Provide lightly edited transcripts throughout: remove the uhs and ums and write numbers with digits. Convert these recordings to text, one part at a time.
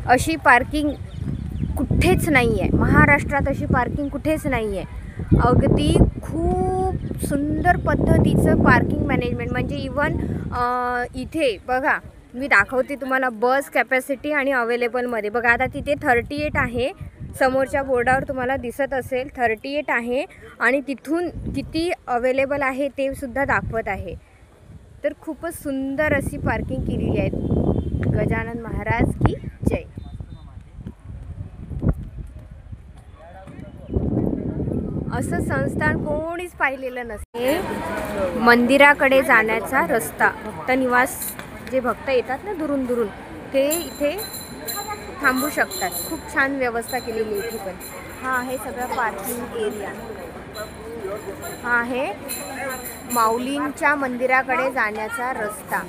अशी पार्किंग कुठेच नाही आहे, महाराष्ट्रात अशी पार्किंग कुठेच नाही आहे। अगदी खूप सुंदर पद्धतीचं पार्किंग मॅनेजमेंट, म्हणजे इवन इथे बघा मी दाखवते तुम्हाला बस कॅपॅसिटी आणि अवेलेबलमध्ये। बघा आता तिथे 38 आहे, समोरच्या बोर्डावर तुम्हाला दिसत असेल 38 आहे आणि तिथून किती अवेलेबल आहे ते सुद्धा दाखवत आहे। तर खूपच सुंदर अशी पार्किंग केलेली आहे। गजानन महाराज की जय। असं संस्थान कोणीच पाहिलेलं नसते। मंदिराकडे जाण्याचा रस्ता, भक्त निवास, जे भक्त येतात ना दुरून दुरून ते इथे थांबू शकतात। खूप छान व्यवस्था केलेली आहे इथे पण। हा आहे सगळा पार्किंग एरिया। हा आहे माऊलींच्या मंदिराकडे जाण्याचा रस्ता।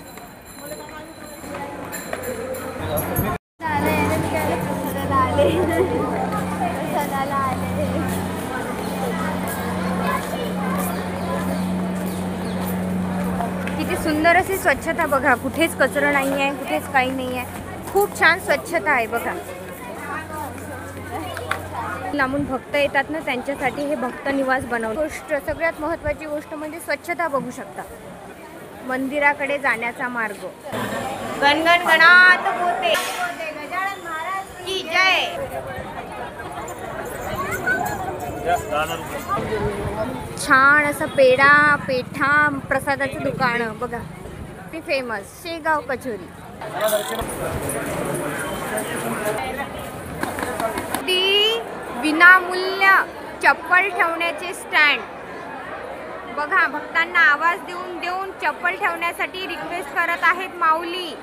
किती सुंदर अशी स्वच्छता बघा, कुठेच कचरा नाही आहे, कुठेच काही नाही आहे, खूप छान स्वच्छता आहे बघा। लांबून भक्त येतात ना त्यांच्यासाठी हे भक्त निवास बनवलं। गोष्ट सगळ्यात महत्त्वाची गोष्ट म्हणजे स्वच्छता बघू शकता। मंदिराकडे जाण्याचा मार्ग। गणगण गणात होते गजानन महाराज की जय। छान असं पेढा पेठा प्रसादाचं दुकान बघा, ते फेमस शेगाव कचोरी। ती विनामूल्य चप्पल ठेवण्याचे स्टँड बघा, भक्तांना आवाज देऊन देऊन चप्पल ठेवण्यासाठी रिक्वेस्ट करत आहेत माऊली।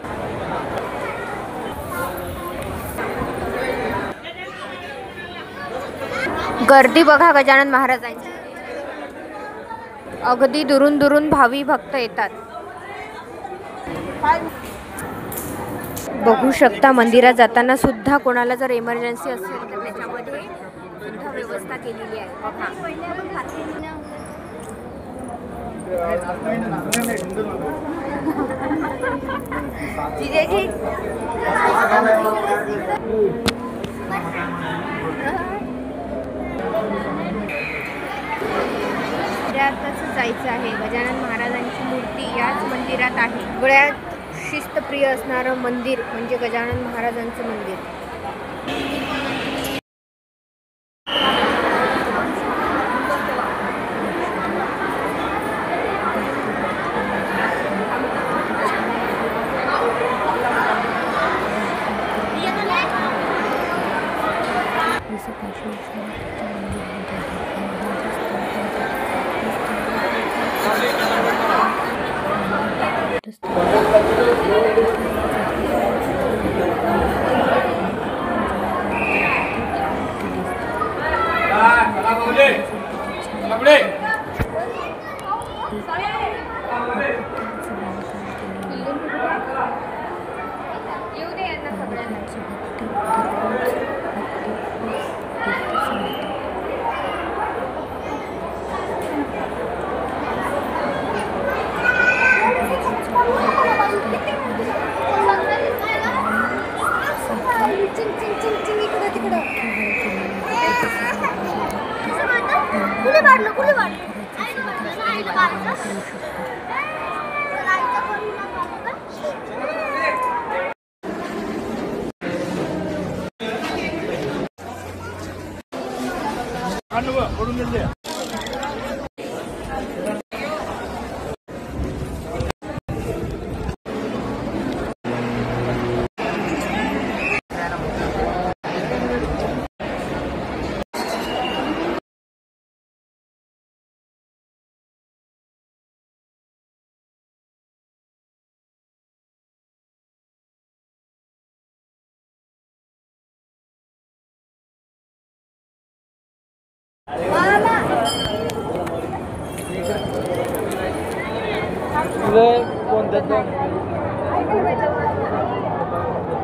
गर्दी बघा गजानन महाराजांची, अगदी दुरून दुरून भावी भक्त येतात। बघू शकता मंदिरात जाताना सुद्धा कोणाला जर इमर्जन्सी असेल तर त्याच्यामध्ये सुद्धा व्यवस्था केलेली आहे बघा। मंदिरातच जायचं आहे। गजानन महाराजांची मूर्ती याच मंदिरात आहे। सगळ्यात शिस्तप्रिय असणारं मंदिर म्हणजे गजानन महाराजांचं मंदिर।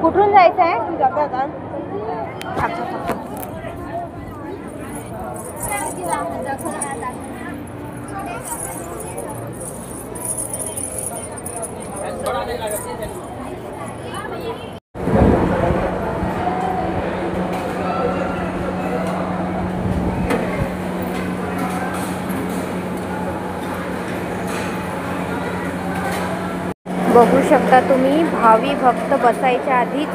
कुठून जायचं आहे? बघू शकता तुम्ही, भावी भक्त बसायच्या आधीच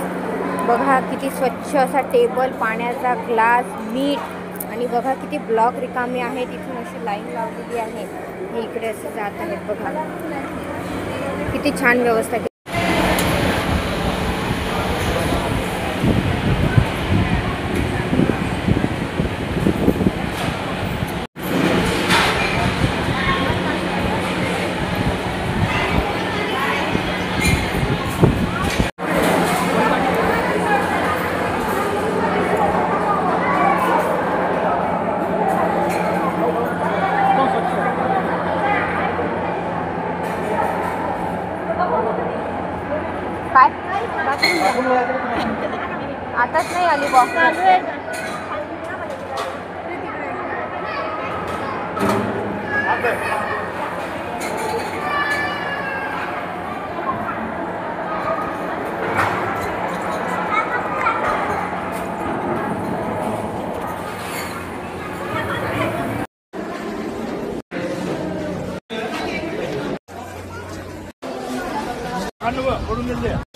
बघा किती स्वच्छ असा टेबल, पाण्याचा ग्लास, मीठ आणि बघा किती ब्लॉक रिकामे आहे. तिथून अशी लाईन लावलेली आहे. हे इकडे असे जात आहेत बघा, किती छान व्यवस्था. काय आताच नाही आली बॉक्स. पडून गेले.